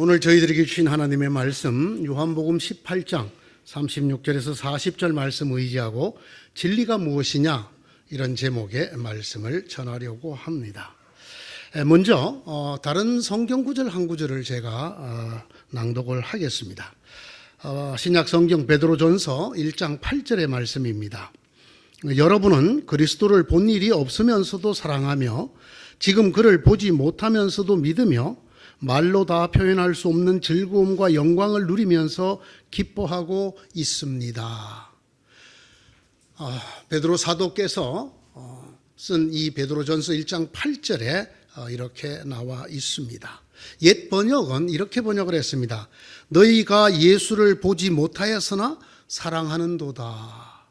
오늘 저희들에게 주신 하나님의 말씀 요한복음 18장 36절에서 40절 말씀 의지하고 진리가 무엇이냐 이런 제목의 말씀을 전하려고 합니다. 먼저 다른 성경 구절 한 구절을 제가 낭독을 하겠습니다. 신약 성경 베드로전서 1장 8절의 말씀입니다. 여러분은 그리스도를 본 일이 없으면서도 사랑하며 지금 그를 보지 못하면서도 믿으며 말로 다 표현할 수 없는 즐거움과 영광을 누리면서 기뻐하고 있습니다. 베드로 사도께서 쓴 이 베드로전서 1장 8절에 이렇게 나와 있습니다. 옛 번역은 이렇게 번역을 했습니다. 너희가 예수를 보지 못하였으나 사랑하는도다.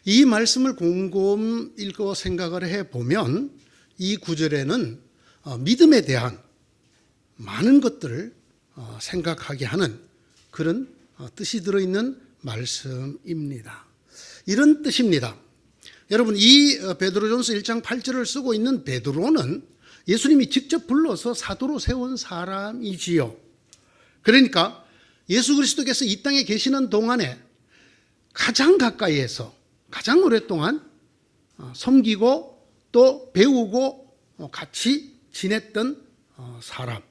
이 말씀을 곰곰 읽어 생각을 해보면 이 구절에는 믿음에 대한 많은 것들을 생각하게 하는 그런 뜻이 들어있는 말씀입니다. 이런 뜻입니다. 여러분, 이 베드로전서 1장 8절을 쓰고 있는 베드로는 예수님이 직접 불러서 사도로 세운 사람이지요. 그러니까 예수 그리스도께서 이 땅에 계시는 동안에 가장 가까이에서 가장 오랫동안 섬기고 또 배우고 같이 지냈던 사람,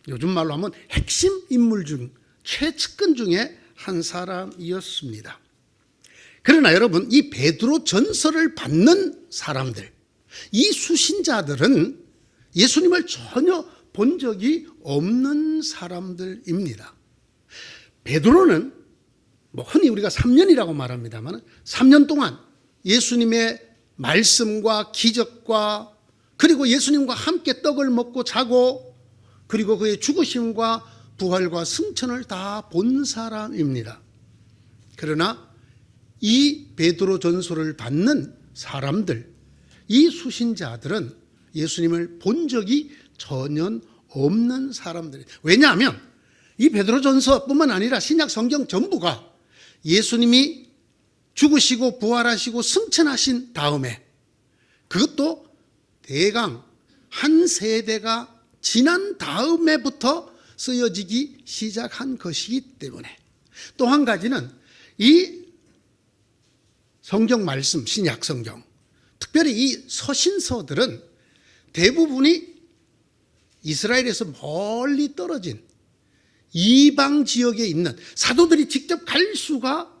요즘 말로 하면 핵심 인물 중 최측근 중에 한 사람이었습니다. 그러나 여러분, 이 베드로 전서를 받는 사람들, 이 수신자들은 예수님을 전혀 본 적이 없는 사람들입니다. 베드로는 흔히 우리가 3년이라고 말합니다만 3년 동안 예수님의 말씀과 기적과 그리고 예수님과 함께 떡을 먹고 자고 그리고 그의 죽으심과 부활과 승천을 다 본 사람입니다. 그러나 이 베드로 전서를 받는 사람들, 이 수신자들은 예수님을 본 적이 전혀 없는 사람들이에요. 왜냐하면 이 베드로 전서뿐만 아니라 신약 성경 전부가 예수님이 죽으시고 부활하시고 승천하신 다음에 그것도 대강 한 세대가 지난 다음에부터 쓰여지기 시작한 것이기 때문에 또 한 가지는 이 성경 말씀, 신약 성경, 특별히 이 서신서들은 대부분이 이스라엘에서 멀리 떨어진 이방 지역에 있는 사도들이 직접 갈 수가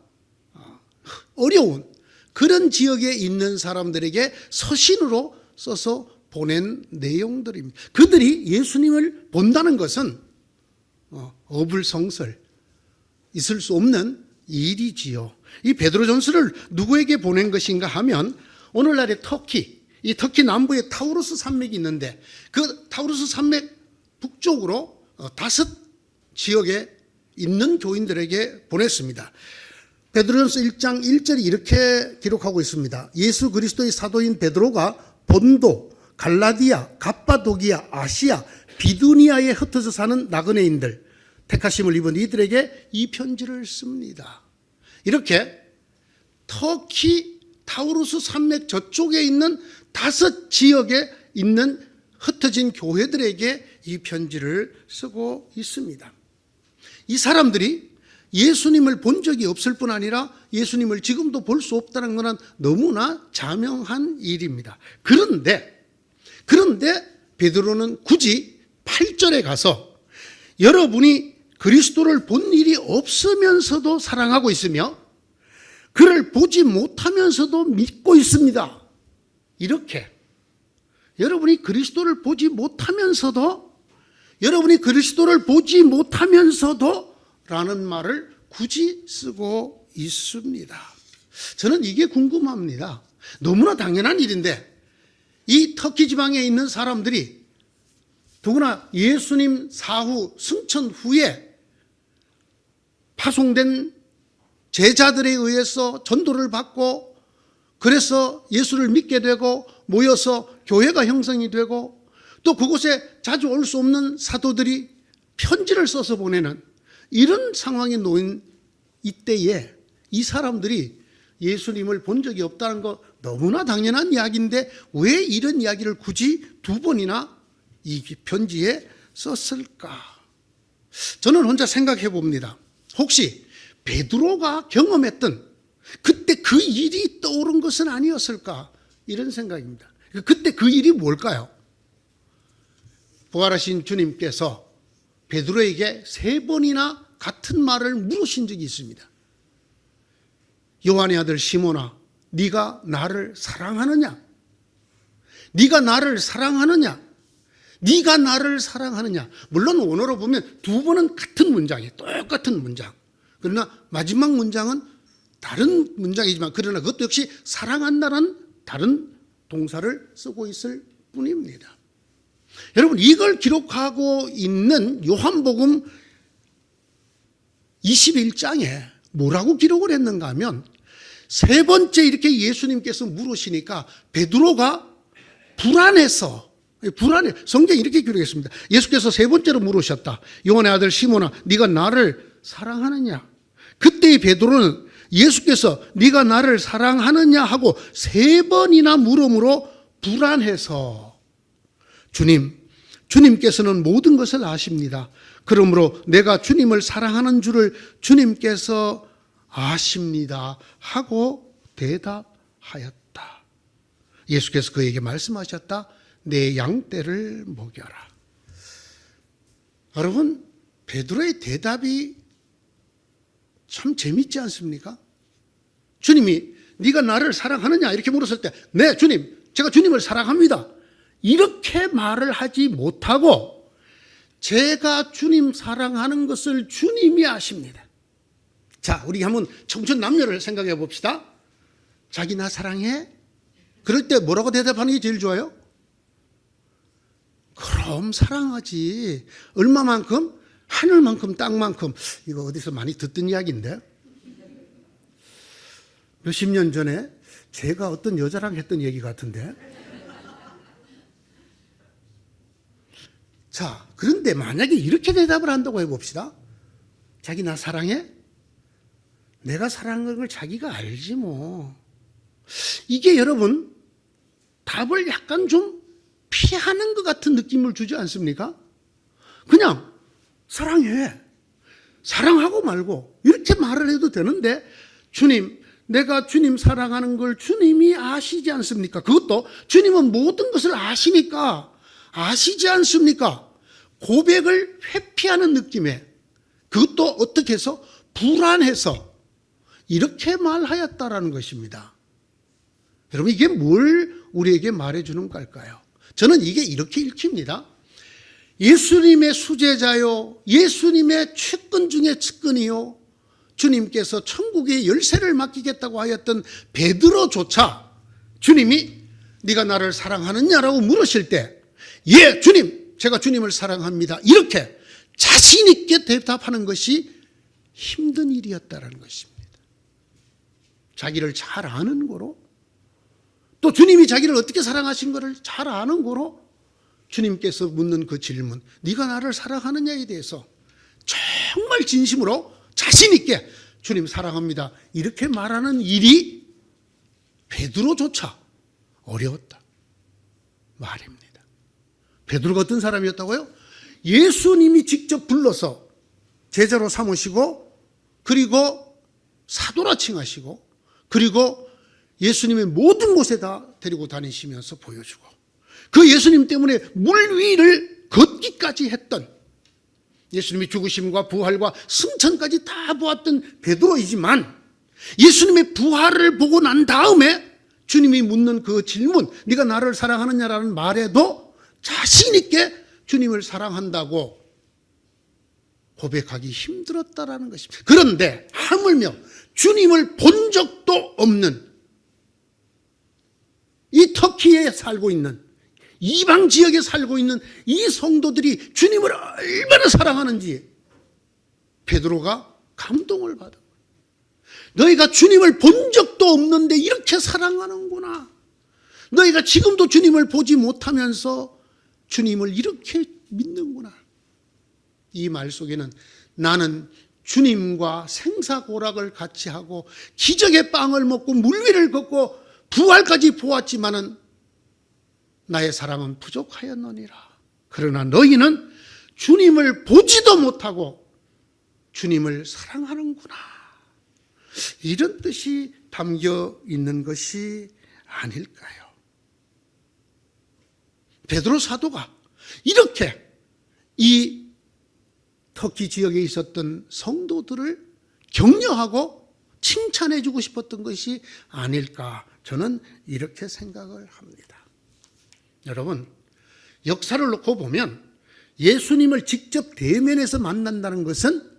어려운 그런 지역에 있는 사람들에게 서신으로 써서 보낸 내용들입니다. 그들이 예수님을 본다는 것은 어불성설, 있을 수 없는 일이지요. 이 베드로전서를 누구에게 보낸 것인가 하면 오늘날의 터키, 이 터키 남부에 타우루스 산맥이 있는데 그 타우루스 산맥 북쪽으로 5 지역에 있는 교인들에게 보냈습니다. 베드로전서 1장 1절이 이렇게 기록하고 있습니다. 예수 그리스도의 사도인 베드로가 본도, 갈라디아, 갑바도기아, 아시아, 비두니아에 흩어져 사는 나그네인들, 택하심을 입은 이들에게 이 편지를 씁니다. 이렇게 터키 타우루스 산맥 저쪽에 있는 5 지역에 있는 흩어진 교회들에게 이 편지를 쓰고 있습니다. 이 사람들이 예수님을 본 적이 없을 뿐 아니라 예수님을 지금도 볼 수 없다는 것은 너무나 자명한 일입니다. 그런데 베드로는 굳이 8절에 가서 여러분이 그리스도를 본 일이 없으면서도 사랑하고 있으며 그를 보지 못하면서도 믿고 있습니다. 이렇게 여러분이 그리스도를 보지 못하면서도 라는 말을 굳이 쓰고 있습니다. 저는 이게 궁금합니다. 너무나 당연한 일인데 이 터키 지방에 있는 사람들이 더구나 예수님 사후 승천 후에 파송된 제자들에 의해서 전도를 받고 그래서 예수를 믿게 되고 모여서 교회가 형성이 되고 또 그곳에 자주 올 수 없는 사도들이 편지를 써서 보내는 이런 상황에 놓인 이때에 이 사람들이 예수님을 본 적이 없다는 거 너무나 당연한 이야기인데 왜 이런 이야기를 굳이 2번이나 이 편지에 썼을까? 저는 혼자 생각해 봅니다. 혹시 베드로가 경험했던 그때 그 일이 떠오른 것은 아니었을까? 이런 생각입니다. 그때 그 일이 뭘까요? 부활하신 주님께서 베드로에게 3번이나 같은 말을 물으신 적이 있습니다. 요한의 아들 시몬아, 네가 나를 사랑하느냐? 네가 나를 사랑하느냐? 네가 나를 사랑하느냐? 물론 원어로 보면 2번은 같은 문장이에요. 똑같은 문장. 그러나 마지막 문장은 다른 문장이지만 그러나 그것도 역시 사랑한다는 다른 동사를 쓰고 있을 뿐입니다. 여러분, 이걸 기록하고 있는 요한복음 21장에 뭐라고 기록을 했는가 하면 3번째 이렇게 예수님께서 물으시니까 베드로가 불안해. 성경이 이렇게 기록했습니다. 예수께서 3번째로 물으셨다. 요한의 아들 시몬아, 네가 나를 사랑하느냐? 그때 베드로는 예수께서 네가 나를 사랑하느냐 하고 3번이나 물음으로 불안해서 주님께서는 모든 것을 아십니다. 그러므로 내가 주님을 사랑하는 줄을 주님께서 아십니다 하고 대답하였다. 예수께서 그에게 말씀하셨다. 내 양떼를 먹여라. 여러분, 베드로의 대답이 참 재밌지 않습니까? 주님이 네가 나를 사랑하느냐 이렇게 물었을 때 네 주님, 제가 주님을 사랑합니다. 이렇게 말을 하지 못하고 제가 주님 사랑하는 것을 주님이 아십니다. 자, 우리 한번 청춘 남녀를 생각해 봅시다. 자기 나 사랑해? 그럴 때 뭐라고 대답하는 게 제일 좋아요? 그럼 사랑하지. 얼마만큼? 하늘만큼 땅만큼. 이거 어디서 많이 듣던 이야기인데 몇십 년 전에 제가 어떤 여자랑 했던 얘기 같은데. 자, 그런데 만약에 이렇게 대답을 한다고 해봅시다. 자기 나 사랑해? 내가 사랑하는 걸 자기가 알지 뭐. 이게 여러분 답을 약간 좀 피하는 것 같은 느낌을 주지 않습니까? 그냥 사랑해. 사랑하고 말고 이렇게 말을 해도 되는데 주님, 내가 주님 사랑하는 걸 주님이 아시지 않습니까? 그것도 주님은 모든 것을 아시니까 아시지 않습니까? 고백을 회피하는 느낌에 그것도 어떻게 해서 불안해서 이렇게 말하였다라는 것입니다. 여러분, 이게 뭘 우리에게 말해주는 걸까요? 저는 이게 이렇게 읽힙니다. 예수님의 수제자요, 예수님의 측근 중에 측근이요, 주님께서 천국의 열쇠를 맡기겠다고 하였던 베드로조차 주님이 네가 나를 사랑하느냐라고 물으실 때 예, 주님, 제가 주님을 사랑합니다. 이렇게 자신 있게 대답하는 것이 힘든 일이었다는 것입니다. 자기를 잘 아는 거로 또 주님이 자기를 어떻게 사랑하신 것을 잘 아는 거로 주님께서 묻는 그 질문, 네가 나를 사랑하느냐에 대해서 정말 진심으로 자신 있게 주님 사랑합니다 이렇게 말하는 일이 베드로조차 어려웠다 말입니다. 베드로가 어떤 사람이었다고요? 예수님이 직접 불러서 제자로 삼으시고 그리고 사도라 칭하시고 그리고 예수님의 모든 곳에다 데리고 다니시면서 보여주고 그 예수님 때문에 물 위를 걷기까지 했던 예수님의 죽으심과 부활과 승천까지 다 보았던 베드로이지만 예수님의 부활을 보고 난 다음에 주님이 묻는 그 질문, 네가 나를 사랑하느냐라는 말에도 자신 있게 주님을 사랑한다고 고백하기 힘들었다라는 것입니다. 그런데 하물며 주님을 본 적도 없는 이 터키에 살고 있는 이방 지역에 살고 있는 이 성도들이 주님을 얼마나 사랑하는지 베드로가 감동을 받아. 너희가 주님을 본 적도 없는데 이렇게 사랑하는구나. 너희가 지금도 주님을 보지 못하면서 주님을 이렇게 믿는구나. 이 말 속에는 나는 주님과 생사고락을 같이 하고 기적의 빵을 먹고 물 위를 걷고 부활까지 보았지만은 나의 사랑은 부족하였느니라. 그러나 너희는 주님을 보지도 못하고 주님을 사랑하는구나. 이런 뜻이 담겨 있는 것이 아닐까요? 베드로 사도가 이렇게 이 터키 지역에 있었던 성도들을 격려하고 칭찬해 주고 싶었던 것이 아닐까, 저는 이렇게 생각을 합니다. 여러분, 역사를 놓고 보면 예수님을 직접 대면해서 만난다는 것은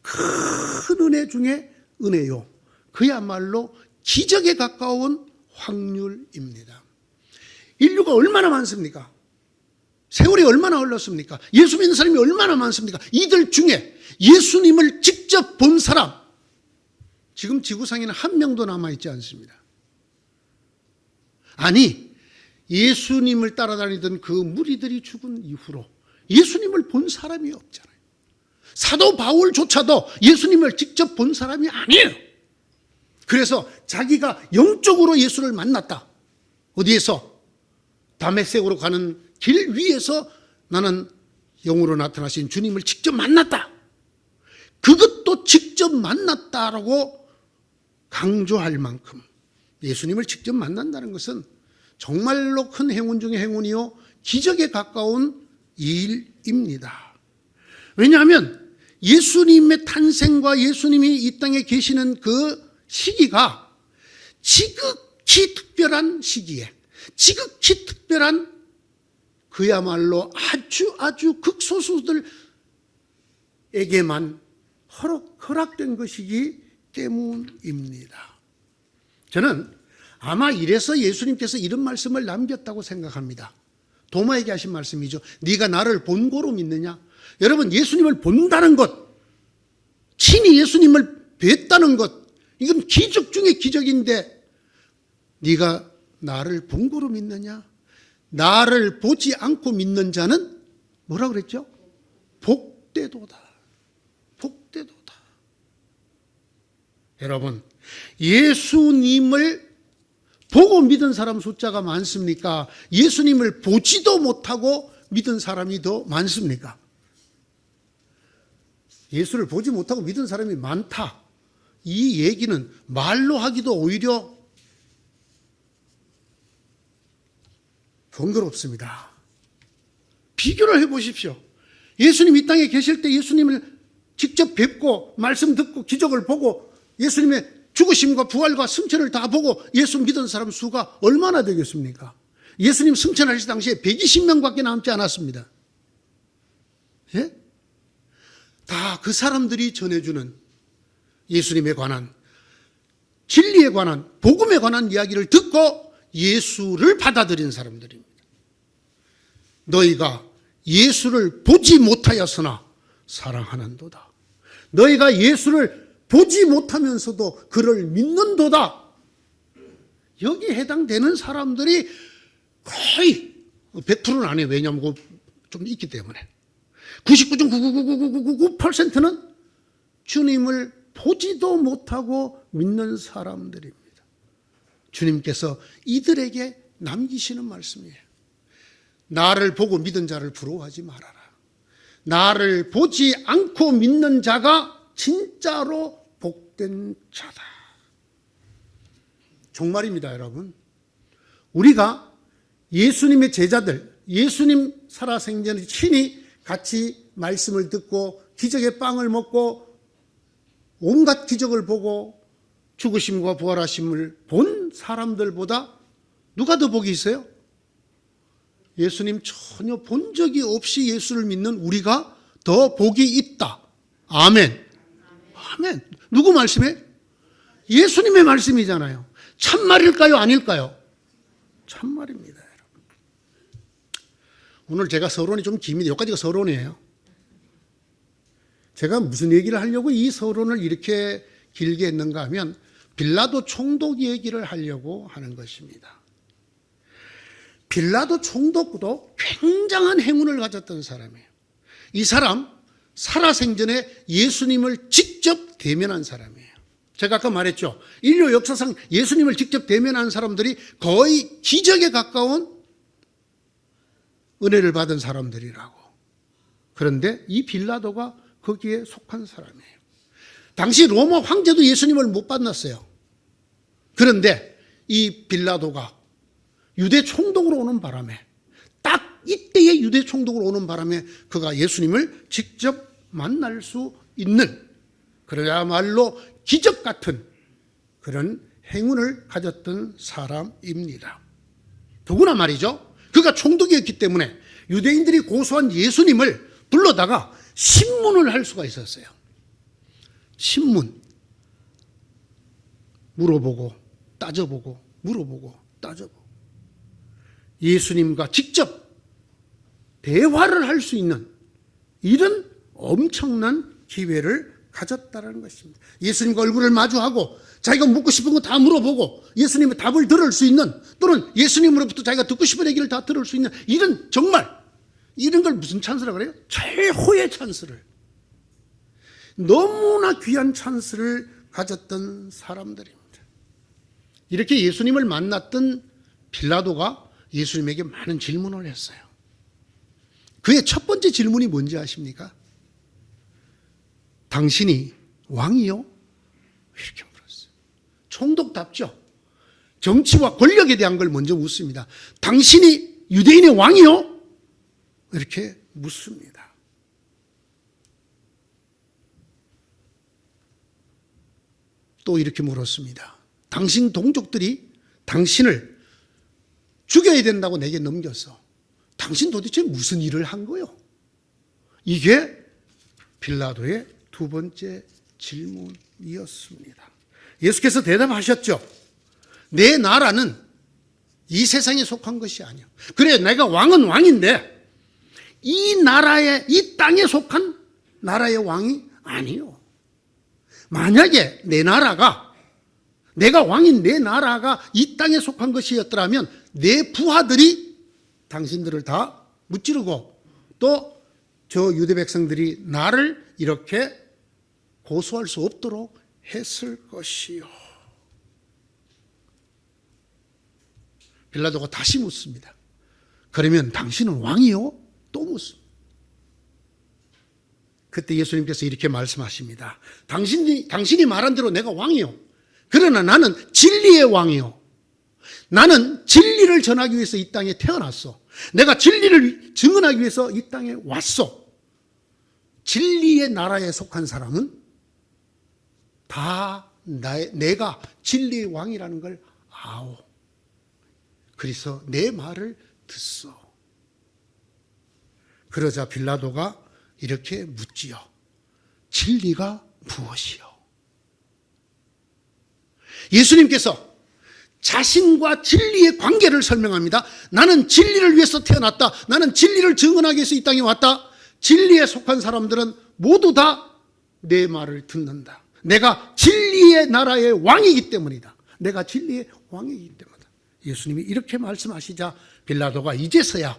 큰 은혜 중에 은혜요, 그야말로 기적에 가까운 확률입니다. 인류가 얼마나 많습니까? 세월이 얼마나 흘렀습니까? 예수 믿는 사람이 얼마나 많습니까? 이들 중에 예수님을 직접 본 사람, 지금 지구상에는 한 명도 남아있지 않습니다. 아니, 예수님을 따라다니던 그 무리들이 죽은 이후로 예수님을 본 사람이 없잖아요. 사도 바울조차도 예수님을 직접 본 사람이 아니에요. 그래서 자기가 영적으로 예수를 만났다. 어디에서? 다메섹으로 가는 길 위에서 나는 영으로 나타나신 주님을 직접 만났다. 그것도 직접 만났다라고 강조할 만큼 예수님을 직접 만난다는 것은 정말로 큰 행운 중의 행운이요, 기적에 가까운 일입니다. 왜냐하면 예수님의 탄생과 예수님이 이 땅에 계시는 그 시기가 지극히 특별한 시기에, 지극히 특별한 그야말로 아주 극소수들에게만 허락된 것이기 때문입니다. 저는 아마 이래서 예수님께서 이런 말씀을 남겼다고 생각합니다. 도마에게 하신 말씀이죠. 네가 나를 본고로 믿느냐? 여러분, 예수님을 본다는 것, 친히 예수님을 뵀다는 것, 이건 기적 중에 기적인데 네가 나를 본고로 믿느냐? 나를 보지 않고 믿는 자는 뭐라 그랬죠? 복되도다. 복되도다. 여러분, 예수님을 보고 믿은 사람 숫자가 많습니까? 예수님을 보지도 못하고 믿은 사람이 더 많습니까? 예수를 보지 못하고 믿은 사람이 많다. 이 얘기는 말로 하기도 오히려 번거롭습니다. 비교를 해보십시오. 예수님 이 땅에 계실 때 예수님을 직접 뵙고 말씀 듣고 기적을 보고 예수님의 죽으심과 부활과 승천을 다 보고 예수 믿은 사람 수가 얼마나 되겠습니까? 예수님 승천하실 당시에 120명밖에 남지 않았습니다. 예? 다 그 사람들이 전해주는 예수님에 관한, 진리에 관한, 복음에 관한 이야기를 듣고 예수를 받아들인 사람들입니다. 너희가 예수를 보지 못하였으나 사랑하는도다. 너희가 예수를 보지 못하면서도 그를 믿는도다. 여기에 해당되는 사람들이 거의 100%는 아니에요. 왜냐하면 좀 있기 때문에 99.9999999%는 주님을 보지도 못하고 믿는 사람들입니다. 주님께서 이들에게 남기시는 말씀이에요. 나를 보고 믿은 자를 부러워하지 말아라. 나를 보지 않고 믿는 자가 진짜로 복된 자다. 정말입니다, 여러분. 우리가 예수님의 제자들, 예수님 살아생전에 친히 같이 말씀을 듣고 기적의 빵을 먹고 온갖 기적을 보고 죽으심과 부활하심을 본 사람들보다 누가 더 복이 있어요? 예수님 전혀 본 적이 없이 예수를 믿는 우리가 더 복이 있다. 아멘. 아멘. 누구 말씀이에요? 예수님의 말씀이잖아요. 참말일까요? 아닐까요? 참말입니다, 여러분. 오늘 제가 서론이 좀 깁니다. 여기까지가 서론이에요. 제가 무슨 얘기를 하려고 이 서론을 이렇게 길게 했는가 하면 빌라도 총독 얘기를 하려고 하는 것입니다. 빌라도 총독도 굉장한 행운을 가졌던 사람이에요. 이 사람 살아생전에 예수님을 직접 대면한 사람이에요. 제가 아까 말했죠. 인류 역사상 예수님을 직접 대면한 사람들이 거의 기적에 가까운 은혜를 받은 사람들이라고. 그런데 이 빌라도가 거기에 속한 사람이에요. 당시 로마 황제도 예수님을 못 만났어요. 그런데 이 빌라도가 유대 총독으로 오는 바람에, 딱 이때의 유대 총독으로 오는 바람에 그가 예수님을 직접 만날 수 있는, 그야말로 기적 같은 그런 행운을 가졌던 사람입니다. 더구나 말이죠, 그가 총독이었기 때문에 유대인들이 고소한 예수님을 불러다가 신문을 할 수가 있었어요. 신문. 물어보고 따져보고 물어보고 따져보고 예수님과 직접 대화를 할 수 있는 이런 엄청난 기회를 가졌다는 것입니다. 예수님과 얼굴을 마주하고 자기가 묻고 싶은 거 다 물어보고 예수님의 답을 들을 수 있는, 또는 예수님으로부터 자기가 듣고 싶은 얘기를 다 들을 수 있는, 이런, 정말 이런 걸 무슨 찬스라고 그래요? 최고의 찬스를, 너무나 귀한 찬스를 가졌던 사람들입니다. 이렇게 예수님을 만났던 빌라도가 예수님에게 많은 질문을 했어요. 그의 첫 번째 질문이 뭔지 아십니까? 당신이 왕이요? 이렇게 물었어요. 총독답죠. 정치와 권력에 대한 걸 먼저 묻습니다. 당신이 유대인의 왕이요? 이렇게 묻습니다. 또 이렇게 물었습니다. 당신 동족들이 당신을 죽여야 된다고 내게 넘겼어. 당신 도대체 무슨 일을 한 거요? 이게 빌라도의 두 번째 질문이었습니다. 예수께서 대답하셨죠. 내 나라는 이 세상에 속한 것이 아니야. 그래, 내가 왕은 왕인데 이 나라에, 이 땅에 속한 나라의 왕이 아니요. 만약에 내 나라가, 내가 왕인 내 나라가 이 땅에 속한 것이었더라면 내 부하들이 당신들을 다 무찌르고 또 저 유대 백성들이 나를 이렇게 고소할 수 없도록 했을 것이요. 빌라도가 다시 묻습니다. 그러면 당신은 왕이요? 또 묻습니다. 그때 예수님께서 이렇게 말씀하십니다. 당신이 말한 대로 내가 왕이요. 그러나 나는 진리의 왕이요. 나는 진리를 전하기 위해서 이 땅에 태어났어. 내가 진리를 증언하기 위해서 이 땅에 왔어. 진리의 나라에 속한 사람은 다 내가 진리의 왕이라는 걸 아오. 그래서 내 말을 듣소. 그러자 빌라도가 이렇게 묻지요. 진리가 무엇이요? 예수님께서 자신과 진리의 관계를 설명합니다. 나는 진리를 위해서 태어났다. 나는 진리를 증언하기 위해서 이 땅에 왔다. 진리에 속한 사람들은 모두 다 내 말을 듣는다. 내가 진리의 나라의 왕이기 때문이다. 내가 진리의 왕이기 때문이다. 예수님이 이렇게 말씀하시자 빌라도가 이제서야,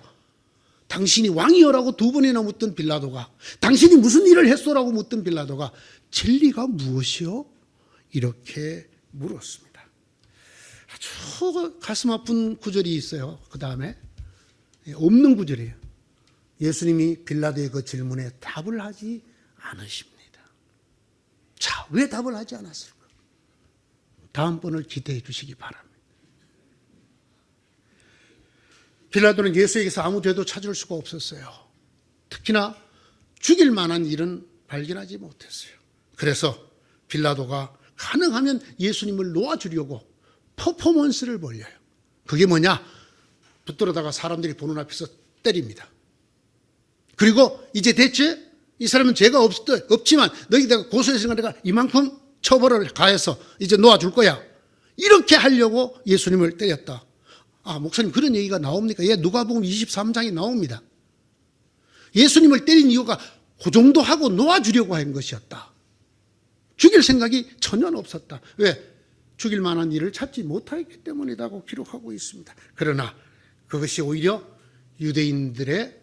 당신이 왕이요라고 두 번이나 묻던 빌라도가, 당신이 무슨 일을 했소라고 묻던 빌라도가 진리가 무엇이요? 이렇게 물었습니다. 아주 가슴 아픈 구절이 있어요. 그 다음에 없는 구절이에요. 예수님이 빌라도의 그 질문에 답을 하지 않으십니다. 자, 왜 답을 하지 않았을까? 다음번을 기대해 주시기 바랍니다. 빌라도는 예수에게서 아무 죄도 찾을 수가 없었어요. 특히나 죽일 만한 일은 발견하지 못했어요. 그래서 빌라도가 가능하면 예수님을 놓아주려고 퍼포먼스를 벌려요. 그게 뭐냐? 붙들어다가 사람들이 보는 앞에서 때립니다. 그리고 이제 됐지? 이 사람은 죄가 없지만 너희가 고소했으니까 내가 이만큼 처벌을 가해서 이제 놓아줄 거야. 이렇게 하려고 예수님을 때렸다. 아, 목사님 그런 얘기가 나옵니까? 예, 누가복음 23장에 나옵니다. 예수님을 때린 이유가 그 정도 하고 놓아주려고 한 것이었다. 죽일 생각이 전혀 없었다. 왜? 죽일 만한 일을 찾지 못하기 때문이라고 기록하고 있습니다. 그러나 그것이 오히려 유대인들의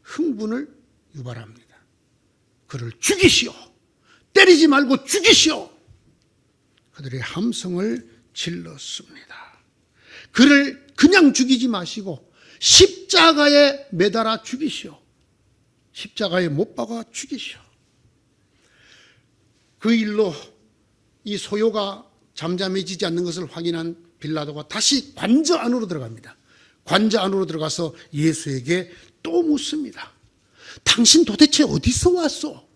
흥분을 유발합니다. 그를 죽이시오. 때리지 말고 죽이시오. 그들의 함성을 질렀습니다. 그를 그냥 죽이지 마시고 십자가에 매달아 죽이시오. 십자가에 못 박아 죽이시오. 그 일로 이 소요가 잠잠해지지 않는 것을 확인한 빌라도가 다시 관저 안으로 들어갑니다. 관저 안으로 들어가서 예수에게 또 묻습니다. 당신 도대체 어디서 왔소?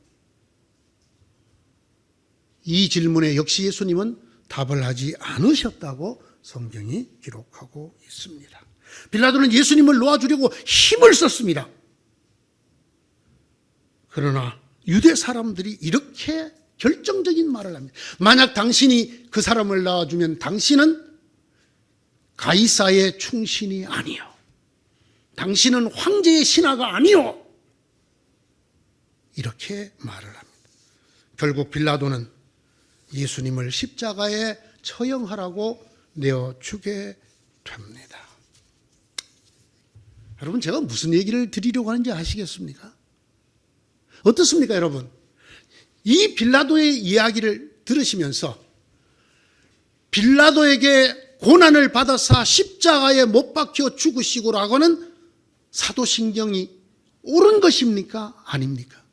이 질문에 역시 예수님은 답을 하지 않으셨다고 성경이 기록하고 있습니다. 빌라도는 예수님을 놓아주려고 힘을 썼습니다. 그러나 유대 사람들이 이렇게 결정적인 말을 합니다. 만약 당신이 그 사람을 낳아주면 당신은 가이사의 충신이 아니요, 당신은 황제의 신하가 아니요, 이렇게 말을 합니다. 결국 빌라도는 예수님을 십자가에 처형하라고 내어주게 됩니다. 여러분, 제가 무슨 얘기를 드리려고 하는지 아시겠습니까? 어떻습니까, 여러분? 이 빌라도의 이야기를 들으시면서 빌라도에게 고난을 받아서 십자가에 못 박혀 죽으시고라고는 사도신경이 옳은 것입니까? 아닙니까?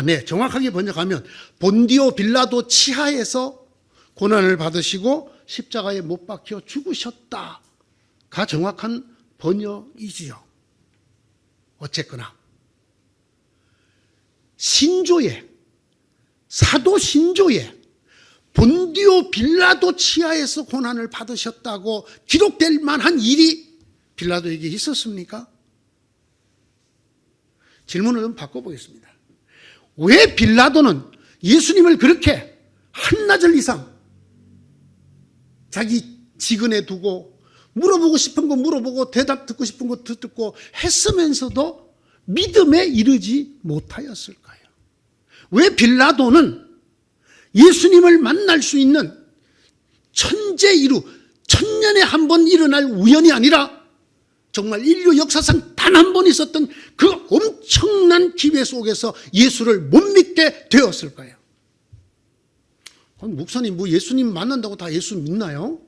네, 정확하게 번역하면 본디오 빌라도 치하에서 고난을 받으시고 십자가에 못 박혀 죽으셨다가 정확한 번역이지요. 어쨌거나 신조에, 사도 신조에 본디오 빌라도 치하에서 고난을 받으셨다고 기록될 만한 일이 빌라도에게 있었습니까? 질문을 좀 바꿔보겠습니다. 왜 빌라도는 예수님을 그렇게 한나절 이상 자기 지근에 두고 물어보고 싶은 거 물어보고 대답 듣고 싶은 거 듣고 했으면서도 믿음에 이르지 못하였을까요? 왜 빌라도는 예수님을 만날 수 있는 천재이루, 천년에 한 번 일어날 우연이 아니라 정말 인류 역사상 단 한 번 있었던 그 엄청난 기회 속에서 예수를 못 믿게 되었을까요? 목사님, 뭐 예수님 만난다고 다 예수 믿나요?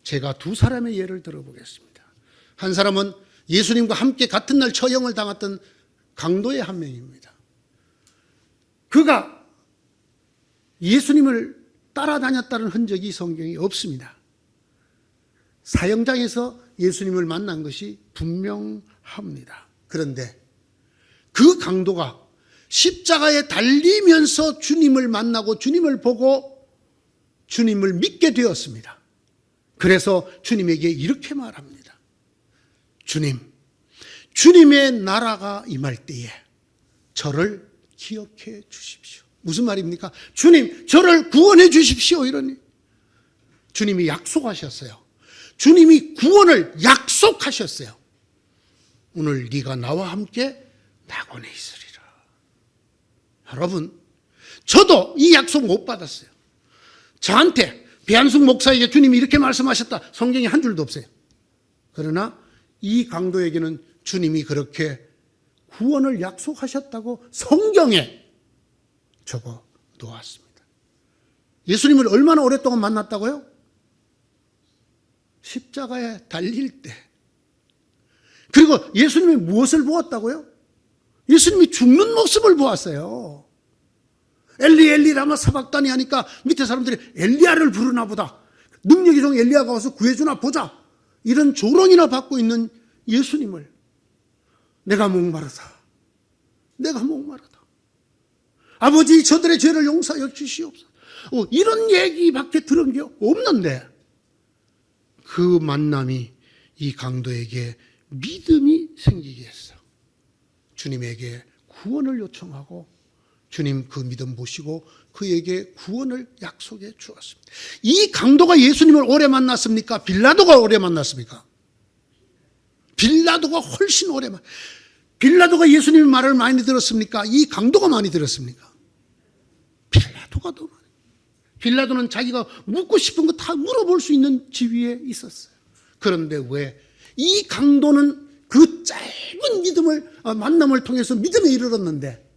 제가 두 사람의 예를 들어보겠습니다. 한 사람은 예수님과 함께 같은 날 처형을 당했던 강도의 한 명입니다. 그가 예수님을 따라다녔다는 흔적이 성경에 없습니다. 사형장에서 예수님을 만난 것이 분명합니다. 그런데 그 강도가 십자가에 달리면서 주님을 만나고 주님을 보고 주님을 믿게 되었습니다. 그래서 주님에게 이렇게 말합니다. 주님, 주님의 나라가 임할 때에 저를 기억해 주십시오. 무슨 말입니까? 주님, 저를 구원해 주십시오. 이러니 주님이 약속하셨어요. 주님이 구원을 약속하셨어요. 오늘 네가 나와 함께 낙원에 있으리라. 여러분, 저도 이 약속 못 받았어요. 저한테 배한숙 목사에게 주님이 이렇게 말씀하셨다, 성경에 한 줄도 없어요. 그러나 이 강도에게는 주님이 그렇게 구원을 약속하셨다고 성경에 적어 놓았습니다. 예수님을 얼마나 오랫동안 만났다고요? 십자가에 달릴 때. 그리고 예수님이 무엇을 보았다고요? 예수님이 죽는 모습을 보았어요. 엘리 엘리 라마 사박다니 하니까 밑에 사람들이 엘리야를 부르나 보다, 능력이 좀 엘리야가 와서 구해주나 보자, 이런 조롱이나 받고 있는 예수님을 내가 목마르다, 내가 목마르다, 아버지 저들의 죄를 용서하여 주시옵소서, 이런 얘기밖에 들은 게 없는데 그 만남이 이 강도에게 믿음이 생기게 했어. 주님에게 구원을 요청하고 주님 그 믿음 보시고 그에게 구원을 약속해 주었습니다. 이 강도가 예수님을 오래 만났습니까? 빌라도가 오래 만났습니까? 빌라도가 훨씬 오래 빌라도가 예수님의 말을 많이 들었습니까? 이 강도가 많이 들었습니까? 빌라도가 더 많이. 빌라도는 자기가 묻고 싶은 거 다 물어볼 수 있는 지위에 있었어요. 그런데 왜 이 강도는 그 짧은 만남을 통해서 믿음에 이르렀는데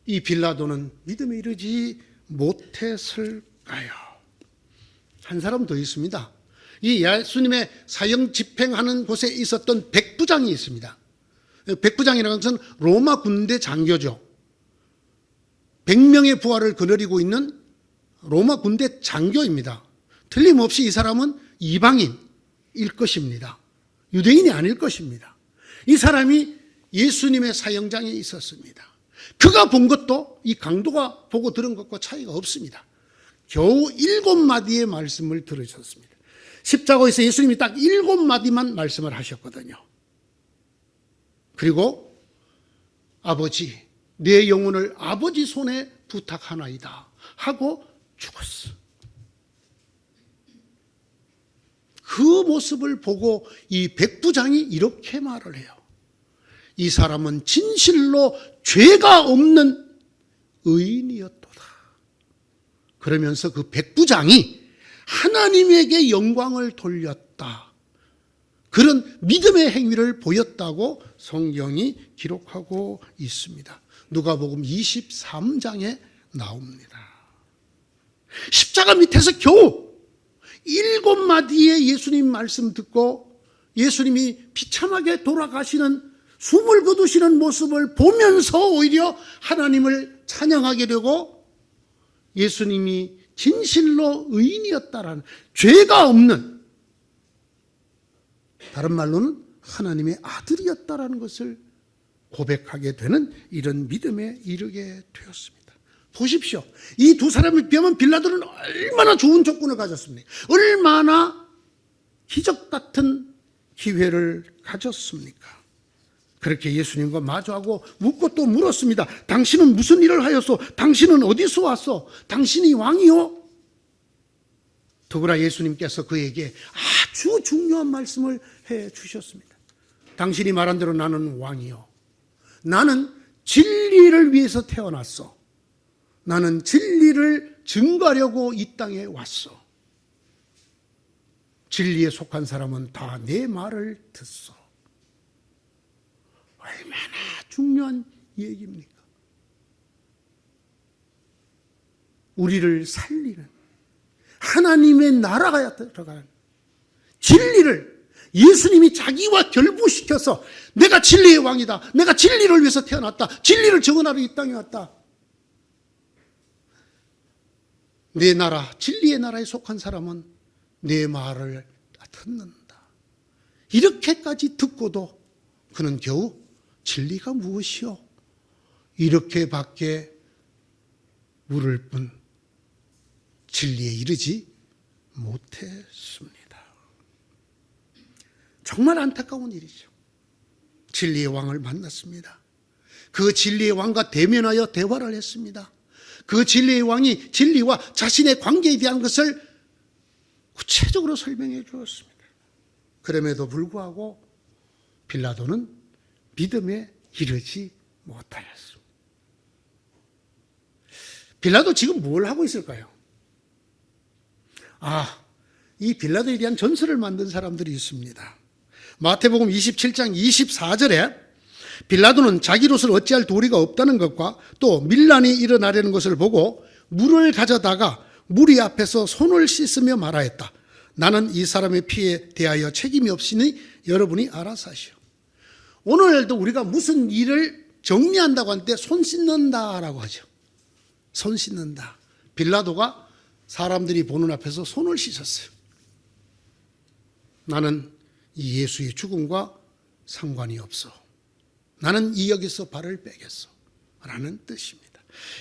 이 빌라도는 믿음에 이르지 못했을까요? 한 사람 더 있습니다. 이 예수님의 사형 집행하는 곳에 있었던 백부장이 있습니다. 백부장이라는 것은 로마 군대 장교죠. 100명의 부하를 거느리고 있는 로마 군대 장교입니다. 틀림없이 이 사람은 이방인일 것입니다. 유대인이 아닐 것입니다. 이 사람이 예수님의 사형장에 있었습니다. 그가 본 것도 이 강도가 보고 들은 것과 차이가 없습니다. 겨우 7마디의 말씀을 들으셨습니다. 십자가에서 예수님이 딱 7마디만 말씀을 하셨거든요. 그리고 아버지, 내 영혼을 아버지 손에 부탁하나이다 하고 죽었어. 그 모습을 보고 이 백부장이 이렇게 말을 해요. 이 사람은 진실로 죄가 없는 의인이었도다. 그러면서 그 백부장이 하나님에게 영광을 돌렸다. 그런 믿음의 행위를 보였다고 성경이 기록하고 있습니다. 누가복음 23장에 나옵니다. 십자가 밑에서 겨우 7마디의 예수님 말씀 듣고 예수님이 비참하게 돌아가시는 숨을 거두시는 모습을 보면서 오히려 하나님을 찬양하게 되고 예수님이 진실로 의인이었다라는, 죄가 없는, 다른 말로는 하나님의 아들이었다라는 것을 고백하게 되는 이런 믿음에 이르게 되었습니다. 보십시오. 이 두 사람을 비하면 빌라도는 얼마나 좋은 조건을 가졌습니까? 얼마나 기적 같은 기회를 가졌습니까? 그렇게 예수님과 마주하고 묻고 또 물었습니다. 당신은 무슨 일을 하였소? 당신은 어디서 왔소? 당신이 왕이요? 더구나 예수님께서 그에게 아주 중요한 말씀을 해 주셨습니다. 당신이 말한 대로 나는 왕이요. 나는 진리를 위해서 태어났어. 나는 진리를 증거하려고 이 땅에 왔어. 진리에 속한 사람은 다 내 말을 듣소. 얼마나 중요한 얘기입니까? 우리를 살리는 하나님의 나라가 들어가는 진리를 예수님이 자기와 결부시켜서 내가 진리의 왕이다. 내가 진리를 위해서 태어났다. 진리를 증언하러 이 땅에 왔다. 내 나라, 진리의 나라에 속한 사람은 내 말을 듣는다. 이렇게까지 듣고도 그는 겨우 진리가 무엇이요? 이렇게밖에 물을 뿐 진리에 이르지 못했습니다. 정말 안타까운 일이죠. 진리의 왕을 만났습니다. 그 진리의 왕과 대면하여 대화를 했습니다. 그 진리의 왕이 진리와 자신의 관계에 대한 것을 구체적으로 설명해 주었습니다. 그럼에도 불구하고 빌라도는 믿음에 이르지 못하였습니다. 빌라도 지금 뭘 하고 있을까요? 이 빌라도에 대한 전설을 만든 사람들이 있습니다. 마태복음 27장 24절에 빌라도는 자기로서는 어찌할 도리가 없다는 것과 또 밀란이 일어나려는 것을 보고 물을 가져다가 무리 앞에서 손을 씻으며 말하였다. 나는 이 사람의 피에 대하여 책임이 없으니 여러분이 알아서 하시오. 오늘도 우리가 무슨 일을 정리한다고 할 때 손 씻는다라고 하죠. 손 씻는다. 빌라도가 사람들이 보는 앞에서 손을 씻었어요. 나는 이 예수의 죽음과 상관이 없어. 나는 이 여기서 발을 빼겠어. 라는 뜻입니다.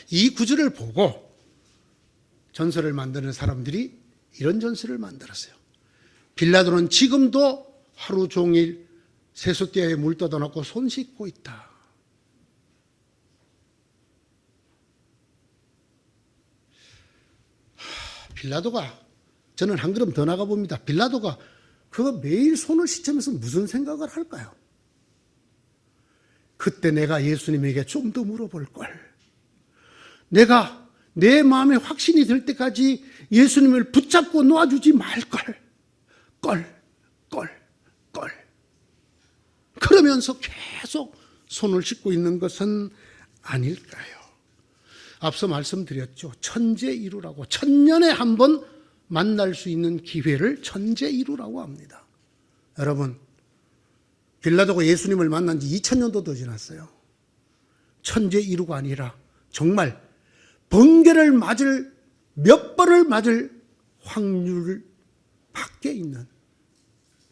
이 구절을 보고 전설을 만드는 사람들이 이런 전설을 만들었어요. 빌라도는 지금도 하루 종일 세숫대야에 물 떠다놓고 손 씻고 있다. 빌라도가, 저는 한 걸음 더 나가 봅니다. 빌라도가 그가 매일 손을 씻으면서 무슨 생각을 할까요? 그때 내가 예수님에게 좀 더 물어볼 걸. 내가 내 마음에 확신이 들 때까지 예수님을 붙잡고 놓아주지 말 걸. 그러면서 계속 손을 씻고 있는 것은 아닐까요? 앞서 말씀드렸죠. 천재이루라고, 천년에 한 번 만날 수 있는 기회를 천재이루라고 합니다. 여러분, 빌라도가 예수님을 만난 지 2000년도 더 지났어요. 천재 이루가 아니라 정말 번개를 맞을 몇 번을 맞을 확률 밖에 있는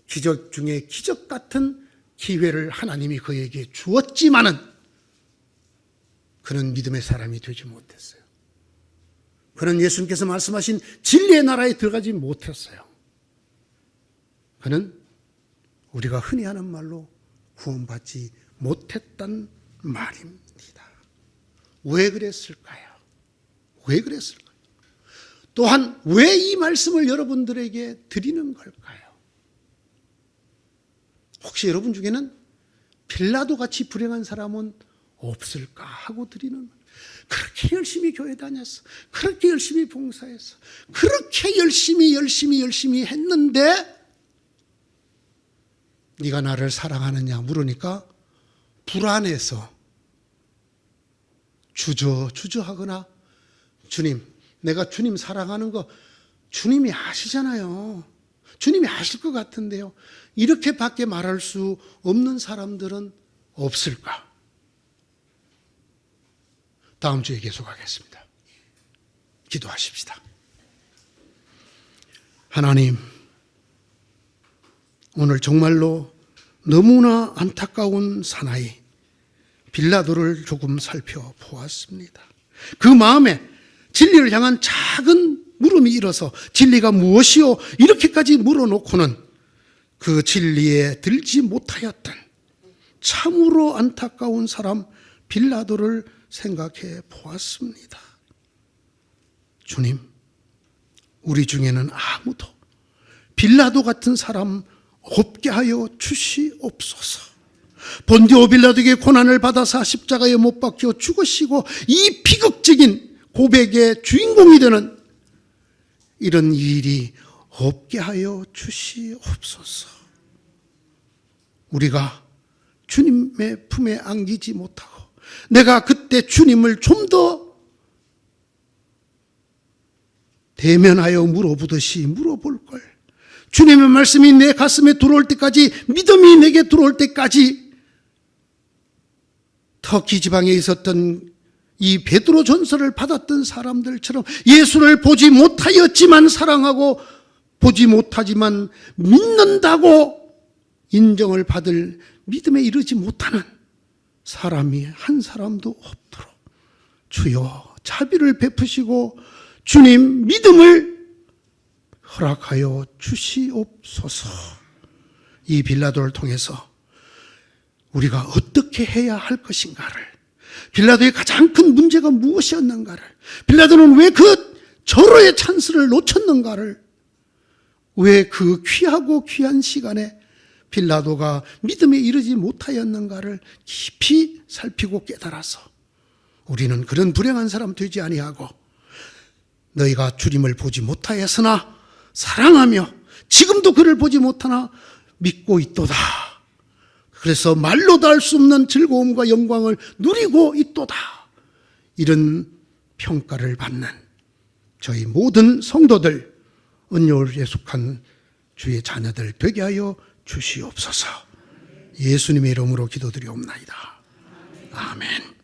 기적 중에 기적 같은 기회를 하나님이 그에게 주었지만은 그는 믿음의 사람이 되지 못했어요. 그는 예수님께서 말씀하신 진리의 나라에 들어가지 못했어요. 그는 우리가 흔히 하는 말로 구원받지 못했단 말입니다. 왜 그랬을까요? 왜 그랬을까요? 또한 왜 이 말씀을 여러분들에게 드리는 걸까요? 혹시 여러분 중에는 빌라도 같이 불행한 사람은 없을까 하고 드리는 거예요. 그렇게 열심히 교회 다녔어. 그렇게 열심히 봉사했어. 그렇게 열심히 했는데 네가 나를 사랑하느냐 물으니까 불안해서 주저하거나 주님, 내가 주님 사랑하는 거 주님이 아시잖아요. 주님이 아실 것 같은데요. 이렇게밖에 말할 수 없는 사람들은 없을까? 다음 주에 계속하겠습니다. 기도하십시다. 하나님, 오늘 정말로 너무나 안타까운 사나이 빌라도를 조금 살펴보았습니다. 그 마음에 진리를 향한 작은 물음이 일어서 진리가 무엇이요? 이렇게까지 물어놓고는 그 진리에 들지 못하였던 참으로 안타까운 사람 빌라도를 생각해 보았습니다. 주님, 우리 중에는 아무도 빌라도 같은 사람 없게 하여 주시옵소서. 본디오 빌라도에게 고난을 받아서 십자가에 못 박혀 죽으시고 이 비극적인 고백의 주인공이 되는 이런 일이 없게 하여 주시옵소서. 우리가 주님의 품에 안기지 못하고 내가 그때 주님을 좀 더 대면하여 물어보듯이 물어볼 걸. 주님의 말씀이 내 가슴에 들어올 때까지, 믿음이 내게 들어올 때까지 터키 지방에 있었던 이 베드로 전서를 받았던 사람들처럼 예수를 보지 못하였지만 사랑하고 보지 못하지만 믿는다고 인정을 받을 믿음에 이르지 못하는 사람이 한 사람도 없도록 주여 자비를 베푸시고 주님 믿음을 허락하여 주시옵소서. 이 빌라도를 통해서 우리가 어떻게 해야 할 것인가를, 빌라도의 가장 큰 문제가 무엇이었는가를, 빌라도는 왜 그 절호의 찬스를 놓쳤는가를, 왜 그 귀하고 귀한 시간에 빌라도가 믿음에 이르지 못하였는가를 깊이 살피고 깨달아서 우리는 그런 불행한 사람 되지 아니하고 너희가 주님을 보지 못하였으나 사랑하며 지금도 그를 보지 못하나 믿고 있도다. 그래서 말로도 할 수 없는 즐거움과 영광을 누리고 있도다. 이런 평가를 받는 저희 모든 성도들, 은효에 속한 주의 자녀들 되게 하여 주시옵소서. 예수님의 이름으로 기도드리옵나이다. 아멘.